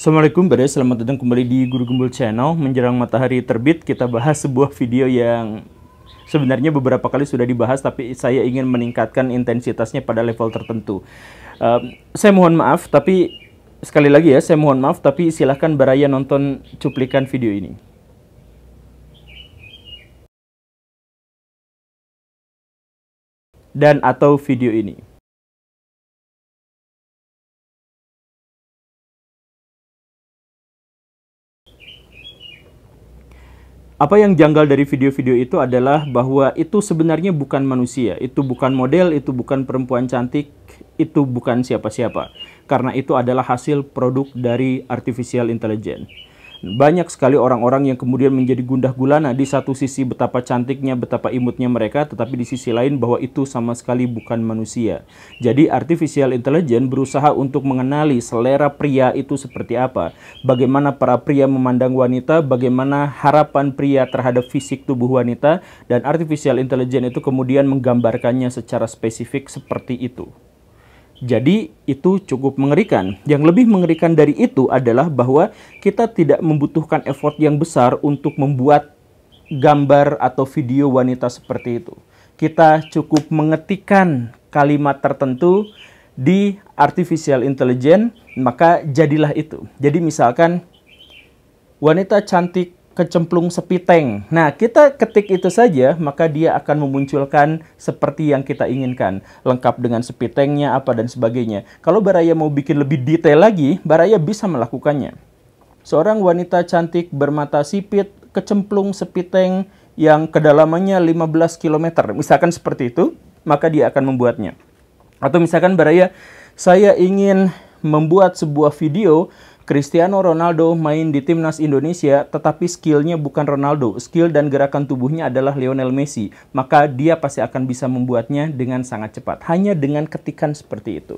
Assalamualaikum Bade, selamat datang kembali di Guru Gembul Channel. Menjelang matahari terbit, kita bahas sebuah video yang sebenarnya beberapa kali sudah dibahas, tapi saya ingin meningkatkan intensitasnya pada level tertentu. Saya mohon maaf, tapi sekali lagi ya, saya mohon maaf, tapi silahkan Baraya nonton cuplikan video ini. Dan atau video ini. Apa yang janggal dari video-video itu adalah bahwa itu sebenarnya bukan manusia, itu bukan model, itu bukan perempuan cantik, itu bukan siapa-siapa. Karena itu adalah hasil produk dari artificial intelligence. Banyak sekali orang-orang yang kemudian menjadi gundah gulana, di satu sisi betapa cantiknya, betapa imutnya mereka, tetapi di sisi lain bahwa itu sama sekali bukan manusia. Jadi artificial intelligence berusaha untuk mengenali selera pria itu seperti apa, bagaimana para pria memandang wanita, bagaimana harapan pria terhadap fisik tubuh wanita, dan artificial intelligence itu kemudian menggambarkannya secara spesifik seperti itu. Jadi itu cukup mengerikan. Yang lebih mengerikan dari itu adalah bahwa kita tidak membutuhkan effort yang besar untuk membuat gambar atau video wanita seperti itu. Kita cukup mengetikkan kalimat tertentu di artificial intelligence, maka jadilah itu. Jadi misalkan wanita cantik kecemplung sepiteng. Nah, kita ketik itu saja, maka dia akan memunculkan seperti yang kita inginkan. Lengkap dengan sepitengnya, apa, dan sebagainya. Kalau Baraya mau bikin lebih detail lagi, Baraya bisa melakukannya. Seorang wanita cantik bermata sipit, kecemplung sepiteng yang kedalamannya 15 km. Misalkan seperti itu, maka dia akan membuatnya. Atau misalkan Baraya, saya ingin membuat sebuah video Cristiano Ronaldo main di timnas Indonesia, tetapi skillnya bukan Ronaldo. Skill dan gerakan tubuhnya adalah Lionel Messi. Maka dia pasti akan bisa membuatnya dengan sangat cepat. Hanya dengan ketikan seperti itu.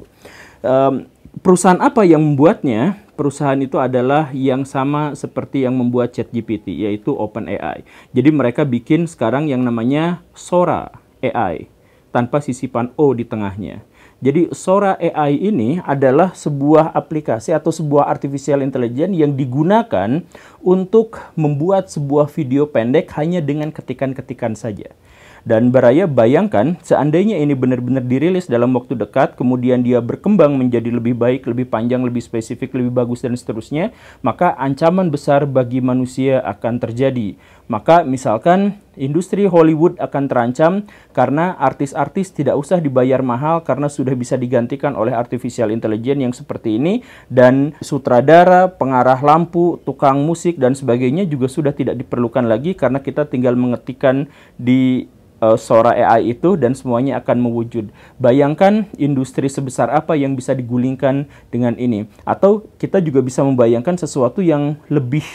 Perusahaan apa yang membuatnya? Perusahaan itu adalah yang sama seperti yang membuat ChatGPT, yaitu OpenAI. Jadi mereka bikin sekarang yang namanya Sora AI, tanpa sisipan O di tengahnya. Jadi Sora AI ini adalah sebuah aplikasi atau sebuah artificial intelligence yang digunakan untuk membuat sebuah video pendek hanya dengan ketikan-ketikan saja. Dan Baraya bayangkan seandainya ini benar-benar dirilis dalam waktu dekat, kemudian dia berkembang menjadi lebih baik, lebih panjang, lebih spesifik, lebih bagus, dan seterusnya, maka ancaman besar bagi manusia akan terjadi. Maka misalkan industri Hollywood akan terancam karena artis-artis tidak usah dibayar mahal karena sudah bisa digantikan oleh artificial intelligence yang seperti ini, dan sutradara, pengarah lampu, tukang musik, dan sebagainya juga sudah tidak diperlukan lagi karena kita tinggal mengetikkan di Sora AI itu dan semuanya akan mewujud. Bayangkan industri sebesar apa yang bisa digulingkan dengan ini. Atau kita juga bisa membayangkan sesuatu yang lebih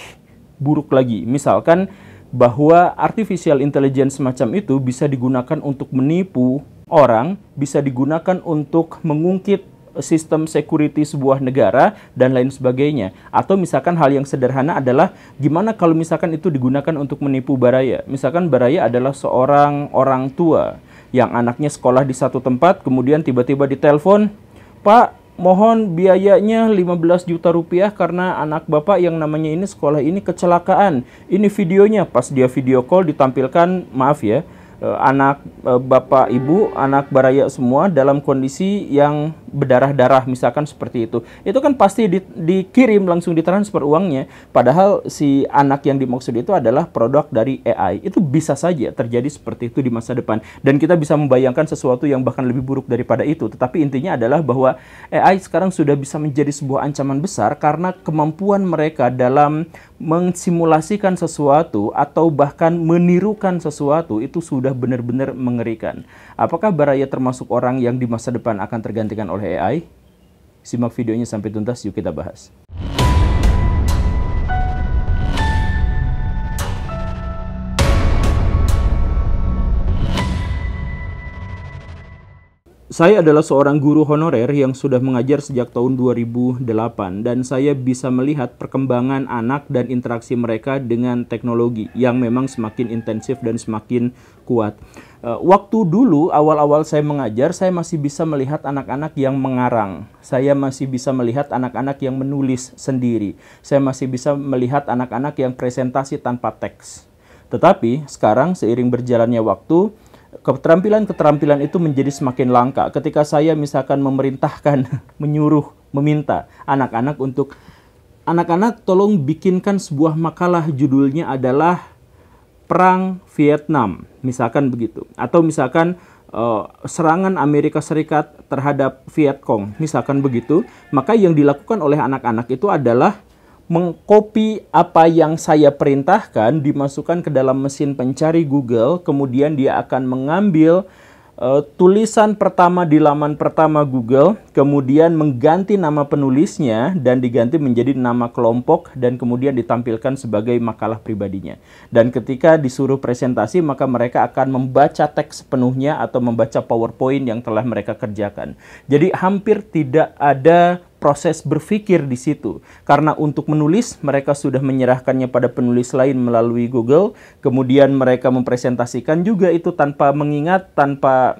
buruk lagi. Misalkan bahwa artificial intelligence semacam itu bisa digunakan untuk menipu orang, bisa digunakan untuk mengungkit sistem security sebuah negara, dan lain sebagainya. Atau misalkan hal yang sederhana adalah gimana kalau misalkan itu digunakan untuk menipu Baraya. Misalkan Baraya adalah seorang orang tua yang anaknya sekolah di satu tempat, kemudian tiba-tiba ditelepon, "Pak, mohon biayanya 15 juta rupiah karena anak bapak yang namanya ini sekolah ini kecelakaan. Ini videonya." Pas dia video call ditampilkan, maaf ya, anak bapak ibu, anak Baraya semua dalam kondisi yang berdarah-darah, misalkan seperti itu. Itu kan pasti dikirim, langsung ditransfer uangnya. Padahal si anak yang dimaksud itu adalah produk dari AI. Itu bisa saja terjadi seperti itu di masa depan. Dan kita bisa membayangkan sesuatu yang bahkan lebih buruk daripada itu. Tetapi intinya adalah bahwa AI sekarang sudah bisa menjadi sebuah ancaman besar karena kemampuan mereka dalam mensimulasikan sesuatu atau bahkan menirukan sesuatu itu sudah benar-benar mengerikan. Apakah Baraya termasuk orang yang di masa depan akan tergantikan oleh AI? Simak videonya sampai tuntas, yuk kita bahas. Saya adalah seorang guru honorer yang sudah mengajar sejak tahun 2008 dan saya bisa melihat perkembangan anak dan interaksi mereka dengan teknologi yang memang semakin intensif dan semakin kuat. Waktu dulu awal-awal saya mengajar, saya masih bisa melihat anak-anak yang mengarang. Saya masih bisa melihat anak-anak yang menulis sendiri. Saya masih bisa melihat anak-anak yang presentasi tanpa teks. Tetapi sekarang seiring berjalannya waktu, keterampilan-keterampilan itu menjadi semakin langka ketika saya misalkan memerintahkan, menyuruh, meminta anak-anak untuk, anak-anak tolong bikinkan sebuah makalah judulnya adalah Perang Vietnam, misalkan begitu. Atau misalkan serangan Amerika Serikat terhadap Vietcong, misalkan begitu. Maka yang dilakukan oleh anak-anak itu adalah mengcopy apa yang saya perintahkan, dimasukkan ke dalam mesin pencari Google, kemudian dia akan mengambil tulisan pertama di laman pertama Google, kemudian mengganti nama penulisnya dan diganti menjadi nama kelompok dan kemudian ditampilkan sebagai makalah pribadinya. Dan ketika disuruh presentasi, maka mereka akan membaca teks sepenuhnya atau membaca PowerPoint yang telah mereka kerjakan. Jadi hampir tidak ada proses berpikir di situ. Karena untuk menulis, mereka sudah menyerahkannya pada penulis lain melalui Google. Kemudian mereka mempresentasikan juga itu tanpa mengingat, tanpa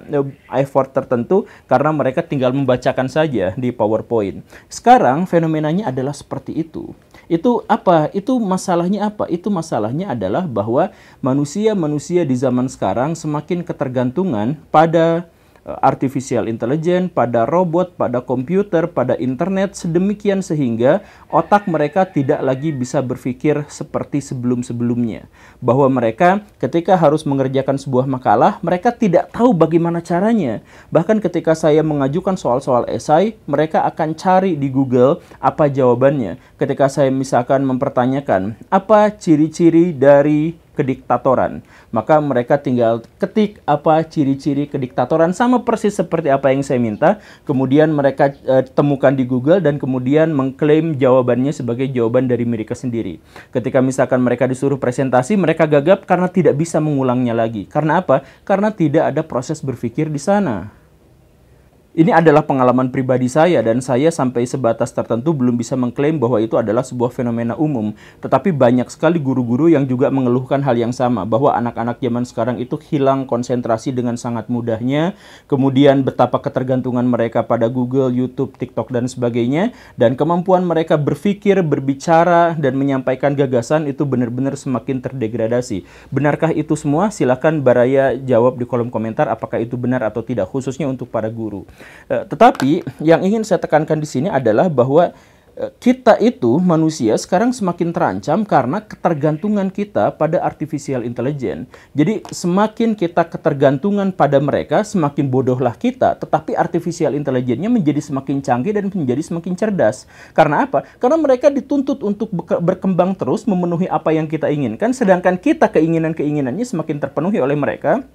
effort tertentu, karena mereka tinggal membacakan saja di PowerPoint. Sekarang fenomenanya adalah seperti itu. Itu apa? Itu masalahnya apa? Itu masalahnya adalah bahwa manusia-manusia di zaman sekarang semakin ketergantungan pada artificial intelligence, pada robot, pada komputer, pada internet, sedemikian sehingga otak mereka tidak lagi bisa berpikir seperti sebelum-sebelumnya. Bahwa mereka ketika harus mengerjakan sebuah makalah, mereka tidak tahu bagaimana caranya. Bahkan ketika saya mengajukan soal-soal esai, mereka akan cari di Google apa jawabannya. Ketika saya misalkan mempertanyakan, apa ciri-ciri dari kediktatoran, maka mereka tinggal ketik apa ciri-ciri kediktatoran, sama persis seperti apa yang saya minta, kemudian mereka temukan di Google dan kemudian mengklaim jawabannya sebagai jawaban dari mereka sendiri. Ketika misalkan mereka disuruh presentasi, mereka gagap karena tidak bisa mengulangnya lagi. Karena apa? Karena tidak ada proses berpikir di sana. Ini adalah pengalaman pribadi saya dan saya sampai sebatas tertentu belum bisa mengklaim bahwa itu adalah sebuah fenomena umum. Tetapi banyak sekali guru-guru yang juga mengeluhkan hal yang sama, bahwa anak-anak zaman sekarang itu hilang konsentrasi dengan sangat mudahnya, kemudian betapa ketergantungan mereka pada Google, YouTube, TikTok, dan sebagainya, dan kemampuan mereka berpikir, berbicara, dan menyampaikan gagasan itu benar-benar semakin terdegradasi. Benarkah itu semua? Silakan Baraya jawab di kolom komentar apakah itu benar atau tidak, khususnya untuk para guru. Tetapi yang ingin saya tekankan di sini adalah bahwa kita itu manusia sekarang semakin terancam karena ketergantungan kita pada artificial intelligence. Jadi semakin kita ketergantungan pada mereka, semakin bodohlah kita. Tetapi artificial intelligence-nya menjadi semakin canggih dan menjadi semakin cerdas. Karena apa? Karena mereka dituntut untuk berkembang terus, memenuhi apa yang kita inginkan, sedangkan kita keinginan-keinginannya semakin terpenuhi oleh mereka.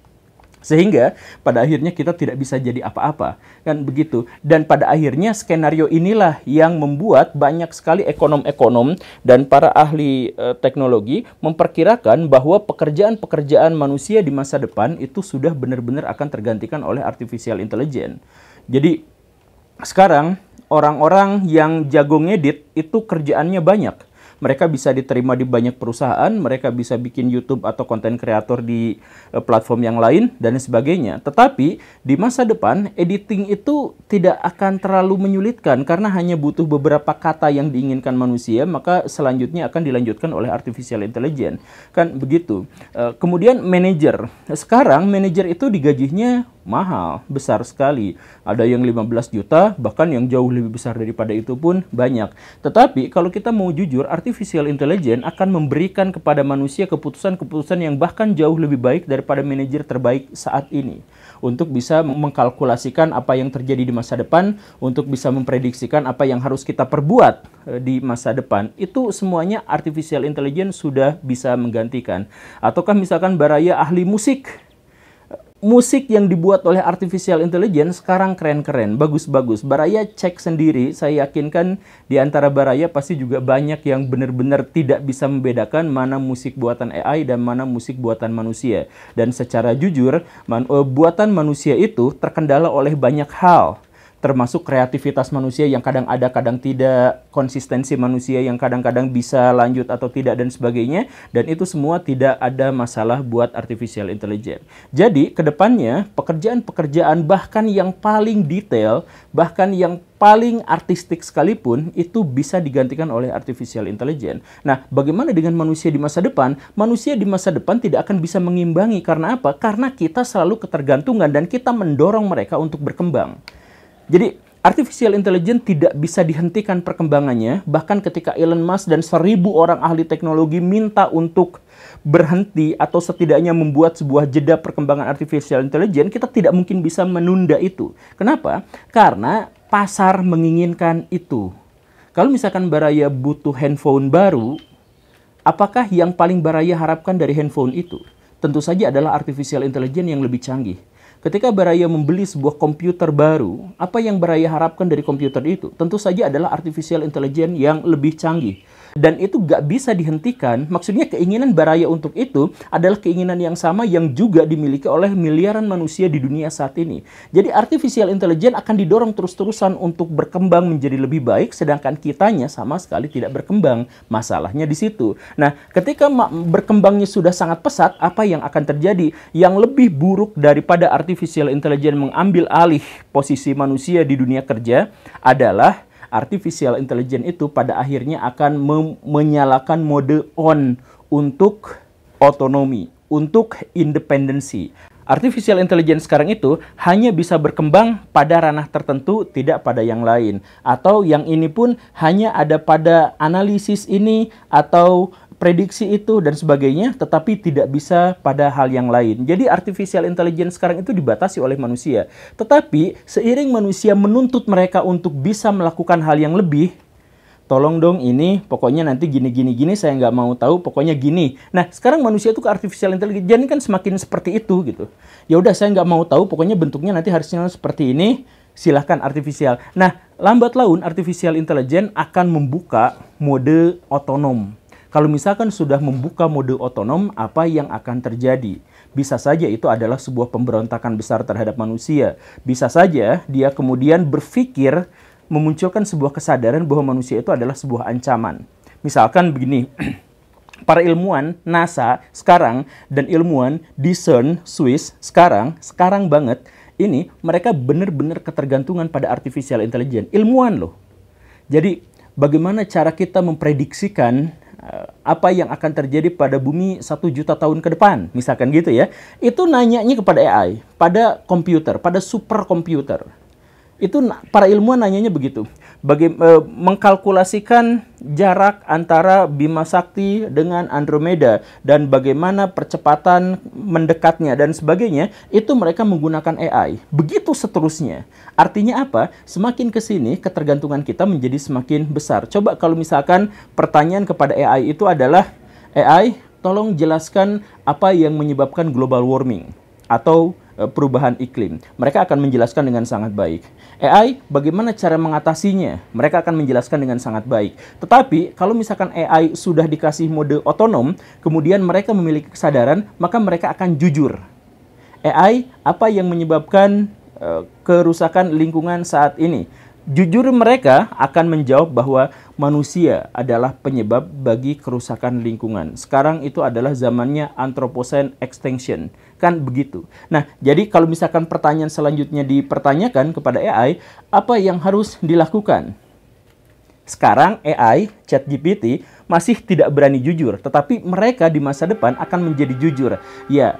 Sehingga pada akhirnya kita tidak bisa jadi apa-apa, kan begitu. Dan pada akhirnya skenario inilah yang membuat banyak sekali ekonom-ekonom dan para ahli teknologi memperkirakan bahwa pekerjaan-pekerjaan manusia di masa depan itu sudah benar-benar akan tergantikan oleh artificial intelligence. Jadi sekarang orang-orang yang jago ngedit itu kerjaannya banyak. Mereka bisa diterima di banyak perusahaan, mereka bisa bikin YouTube atau konten kreator di platform yang lain, dan sebagainya. Tetapi, di masa depan, editing itu tidak akan terlalu menyulitkan, karena hanya butuh beberapa kata yang diinginkan manusia, maka selanjutnya akan dilanjutkan oleh artificial intelligence. Kan begitu. Kemudian manajer. Sekarang, manajer itu digajinya mahal, besar sekali. Ada yang 15 juta, bahkan yang jauh lebih besar daripada itu pun banyak. Tetapi kalau kita mau jujur, artificial intelligence akan memberikan kepada manusia keputusan-keputusan yang bahkan jauh lebih baik daripada manajer terbaik saat ini. Untuk bisa mengkalkulasikan apa yang terjadi di masa depan, untuk bisa memprediksikan apa yang harus kita perbuat di masa depan. Itu semuanya artificial intelligence sudah bisa menggantikan. Ataukah misalkan Baraya ahli musik, musik yang dibuat oleh artificial intelligence sekarang keren-keren, bagus-bagus. Baraya cek sendiri, saya yakinkan di antara Baraya pasti juga banyak yang benar-benar tidak bisa membedakan mana musik buatan AI dan mana musik buatan manusia. Dan secara jujur, buatan manusia itu terkendala oleh banyak hal, termasuk kreativitas manusia yang kadang ada, kadang tidak, konsistensi manusia yang kadang-kadang bisa lanjut atau tidak, dan sebagainya. Dan itu semua tidak ada masalah buat artificial intelligence. Jadi, kedepannya, pekerjaan-pekerjaan bahkan yang paling detail, bahkan yang paling artistik sekalipun, itu bisa digantikan oleh artificial intelligence. Nah, bagaimana dengan manusia di masa depan? Manusia di masa depan tidak akan bisa mengimbangi. Karena apa? Karena kita selalu ketergantungan dan kita mendorong mereka untuk berkembang. Jadi, artificial intelligence tidak bisa dihentikan perkembangannya, bahkan ketika Elon Musk dan 1000 orang ahli teknologi minta untuk berhenti atau setidaknya membuat sebuah jeda perkembangan artificial intelligence, kita tidak mungkin bisa menunda itu. Kenapa? Karena pasar menginginkan itu. Kalau misalkan Baraya butuh handphone baru, apakah yang paling Baraya harapkan dari handphone itu? Tentu saja adalah artificial intelligence yang lebih canggih. Ketika Baraya membeli sebuah komputer baru, apa yang Baraya harapkan dari komputer itu? Tentu saja adalah artificial intelligence yang lebih canggih. Dan itu gak bisa dihentikan. Maksudnya keinginan Baraya untuk itu adalah keinginan yang sama yang juga dimiliki oleh miliaran manusia di dunia saat ini. Jadi artificial intelligence akan didorong terus-terusan untuk berkembang menjadi lebih baik, sedangkan kitanya sama sekali tidak berkembang. Masalahnya di situ. Nah, ketika berkembangnya sudah sangat pesat, apa yang akan terjadi? Yang lebih buruk daripada artificial intelligence mengambil alih posisi manusia di dunia kerja adalah artificial intelligence itu pada akhirnya akan menyalakan mode on untuk otonomi, untuk independensi. Artificial intelligence sekarang itu hanya bisa berkembang pada ranah tertentu, tidak pada yang lain. Atau yang ini pun hanya ada pada analisis ini atau prediksi itu dan sebagainya, tetapi tidak bisa pada hal yang lain. Jadi artificial intelligence sekarang itu dibatasi oleh manusia. Tetapi seiring manusia menuntut mereka untuk bisa melakukan hal yang lebih, tolong dong ini, pokoknya nanti gini, saya nggak mau tahu, pokoknya gini. Nah, sekarang manusia itu ke artificial intelligence kan semakin seperti itu gitu. Ya udah, saya nggak mau tahu, pokoknya bentuknya nanti harusnya seperti ini, silahkan artificial. Nah, lambat laun artificial intelligence akan membuka mode otonom. Kalau misalkan sudah membuka mode otonom, apa yang akan terjadi? Bisa saja itu adalah sebuah pemberontakan besar terhadap manusia. Bisa saja dia kemudian berpikir memunculkan sebuah kesadaran bahwa manusia itu adalah sebuah ancaman. Misalkan begini, para ilmuwan NASA sekarang dan ilmuwan di CERN, Swiss sekarang banget, ini mereka benar-benar ketergantungan pada artificial intelligence. Ilmuwan loh. Jadi bagaimana cara kita memprediksikan apa yang akan terjadi pada bumi 1 juta tahun ke depan, misalkan gitu ya. Itu nanyanya kepada AI, pada komputer, pada superkomputer. Itu para ilmuwan nanyanya begitu. Mengkalkulasikan jarak antara Bima Sakti dengan Andromeda dan bagaimana percepatan mendekatnya dan sebagainya, itu mereka menggunakan AI. Begitu seterusnya. Artinya apa? Semakin ke sini ketergantungan kita menjadi semakin besar. Coba kalau misalkan pertanyaan kepada AI itu adalah, AI, tolong jelaskan apa yang menyebabkan global warming atau perubahan iklim. Mereka akan menjelaskan dengan sangat baik. AI, bagaimana cara mengatasinya? Mereka akan menjelaskan dengan sangat baik. Tetapi, kalau misalkan AI sudah dikasih mode otonom, kemudian mereka memiliki kesadaran, maka mereka akan jujur. AI, apa yang menyebabkan kerusakan lingkungan saat ini? Jujur mereka akan menjawab bahwa manusia adalah penyebab bagi kerusakan lingkungan. Sekarang itu adalah zamannya Anthropocene extinction. Kan begitu. Nah, jadi kalau misalkan pertanyaan selanjutnya dipertanyakan kepada AI, apa yang harus dilakukan? Sekarang AI, ChatGPT, masih tidak berani jujur. Tetapi mereka di masa depan akan menjadi jujur. Ya,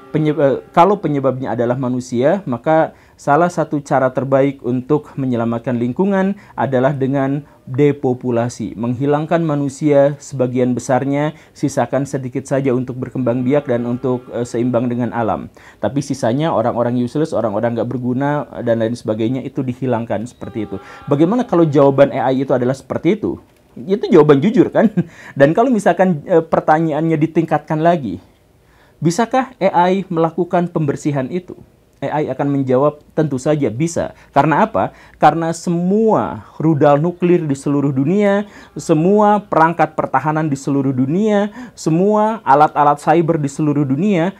kalau penyebabnya adalah manusia, maka salah satu cara terbaik untuk menyelamatkan lingkungan adalah dengan depopulasi. Menghilangkan manusia sebagian besarnya, sisakan sedikit saja untuk berkembang biak dan untuk seimbang dengan alam. Tapi sisanya orang-orang useless, orang-orang nggak berguna, dan lain sebagainya itu dihilangkan seperti itu. Bagaimana kalau jawaban AI itu adalah seperti itu? Itu jawaban jujur kan? Dan kalau misalkan pertanyaannya ditingkatkan lagi, bisakah AI melakukan pembersihan itu? AI akan menjawab, tentu saja bisa. Karena apa? Karena semua rudal nuklir di seluruh dunia, semua perangkat pertahanan di seluruh dunia, semua alat-alat cyber di seluruh dunia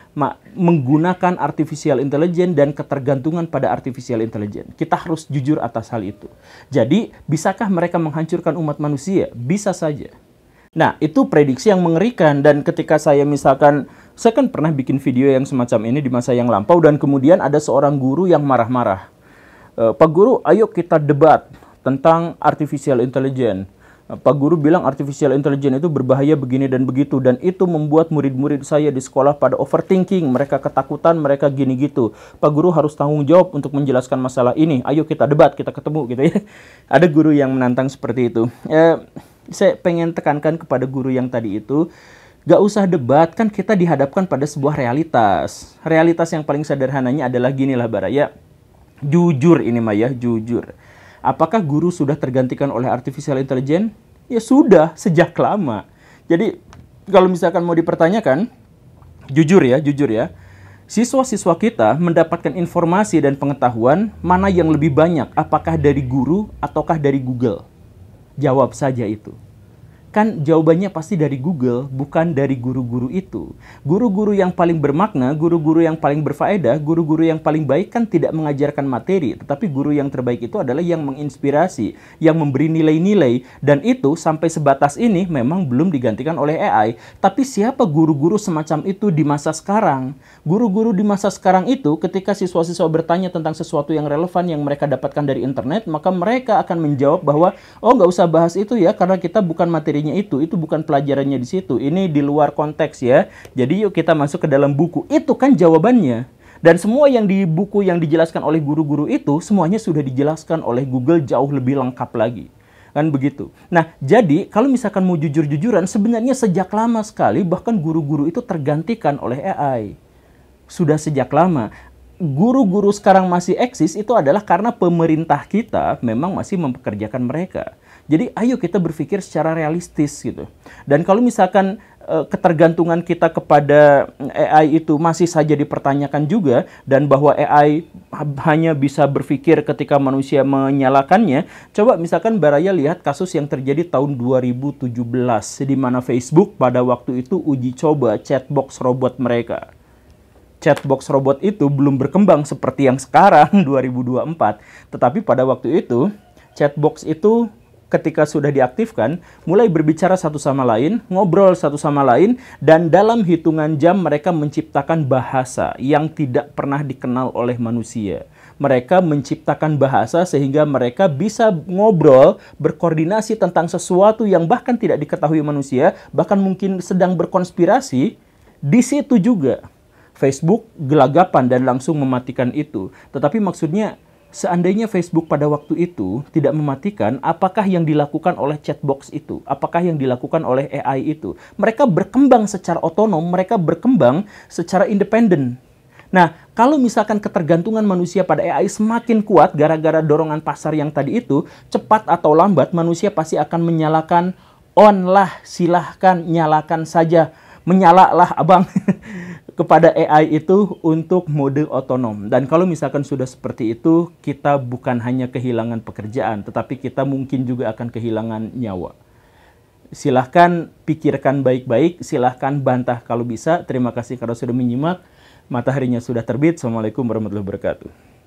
menggunakan artificial intelligence dan ketergantungan pada artificial intelligence. Kita harus jujur atas hal itu. Jadi, bisakah mereka menghancurkan umat manusia? Bisa saja. Nah, itu prediksi yang mengerikan. Dan ketika saya kan pernah bikin video yang semacam ini di masa yang lampau, dan kemudian ada seorang guru yang marah-marah. Pak Guru, ayo kita debat tentang artificial intelligence. Pak Guru bilang artificial intelligence itu berbahaya begini dan begitu, dan itu membuat murid-murid saya di sekolah pada overthinking, mereka ketakutan, mereka gini gitu. Pak Guru harus tanggung jawab untuk menjelaskan masalah ini. Ayo kita debat, kita ketemu gitu ya. Ada guru yang menantang seperti itu. Saya pengen tekankan kepada guru yang tadi itu, gak usah debat, kan kita dihadapkan pada sebuah realitas. Realitas yang paling sederhananya adalah ginilah Baraya. Jujur ini Maya, jujur. Apakah guru sudah tergantikan oleh artificial intelligence? Ya sudah, sejak lama. Jadi kalau misalkan mau dipertanyakan, jujur ya. Siswa-siswa kita mendapatkan informasi dan pengetahuan mana yang lebih banyak, apakah dari guru ataukah dari Google? Jawab saja itu. Kan jawabannya pasti dari Google, bukan dari guru-guru itu. Guru-guru yang paling bermakna, guru-guru yang paling berfaedah, guru-guru yang paling baik kan tidak mengajarkan materi, tetapi guru yang terbaik itu adalah yang menginspirasi, yang memberi nilai-nilai, dan itu sampai sebatas ini memang belum digantikan oleh AI. Tapi siapa guru-guru semacam itu di masa sekarang? Guru-guru di masa sekarang itu ketika siswa-siswa bertanya tentang sesuatu yang relevan yang mereka dapatkan dari internet, maka mereka akan menjawab bahwa, oh nggak usah bahas itu ya, karena kita bukan materi itu bukan pelajarannya di situ. Ini di luar konteks ya. Jadi yuk kita masuk ke dalam buku. Itu kan jawabannya. Dan semua yang di buku yang dijelaskan oleh guru-guru itu semuanya sudah dijelaskan oleh Google jauh lebih lengkap lagi. Kan begitu. Nah, jadi kalau misalkan mau jujur-jujuran, sebenarnya sejak lama sekali bahkan guru-guru itu tergantikan oleh AI. Sudah sejak lama. Guru-guru sekarang masih eksis itu adalah karena pemerintah kita memang masih mempekerjakan mereka. Jadi ayo kita berpikir secara realistis gitu. Dan kalau misalkan ketergantungan kita kepada AI itu masih saja dipertanyakan juga, dan bahwa AI hanya bisa berpikir ketika manusia menyalakannya, coba misalkan Baraya lihat kasus yang terjadi tahun 2017 di mana Facebook pada waktu itu uji coba chatbox robot mereka. Chatbox robot itu belum berkembang seperti yang sekarang 2024, tetapi pada waktu itu chatbox itu ketika sudah diaktifkan, mulai berbicara satu sama lain, ngobrol satu sama lain, dan dalam hitungan jam mereka menciptakan bahasa yang tidak pernah dikenal oleh manusia. Mereka menciptakan bahasa sehingga mereka bisa ngobrol, berkoordinasi tentang sesuatu yang bahkan tidak diketahui manusia, bahkan mungkin sedang berkonspirasi. Di situ juga Facebook gelagapan dan langsung mematikan itu. Tetapi maksudnya, seandainya Facebook pada waktu itu tidak mematikan, apakah yang dilakukan oleh chatbox itu? Apakah yang dilakukan oleh AI itu? Mereka berkembang secara otonom, mereka berkembang secara independen. Nah, kalau misalkan ketergantungan manusia pada AI semakin kuat gara-gara dorongan pasar yang tadi itu, cepat atau lambat manusia pasti akan menyalakan on lah, silahkan nyalakan saja. Menyalalah abang. Kepada AI itu untuk mode otonom. Dan kalau misalkan sudah seperti itu, kita bukan hanya kehilangan pekerjaan, tetapi kita mungkin juga akan kehilangan nyawa. Silahkan pikirkan baik-baik, silahkan bantah kalau bisa. Terima kasih karena sudah menyimak. Mataharinya sudah terbit. Assalamualaikum warahmatullahi wabarakatuh.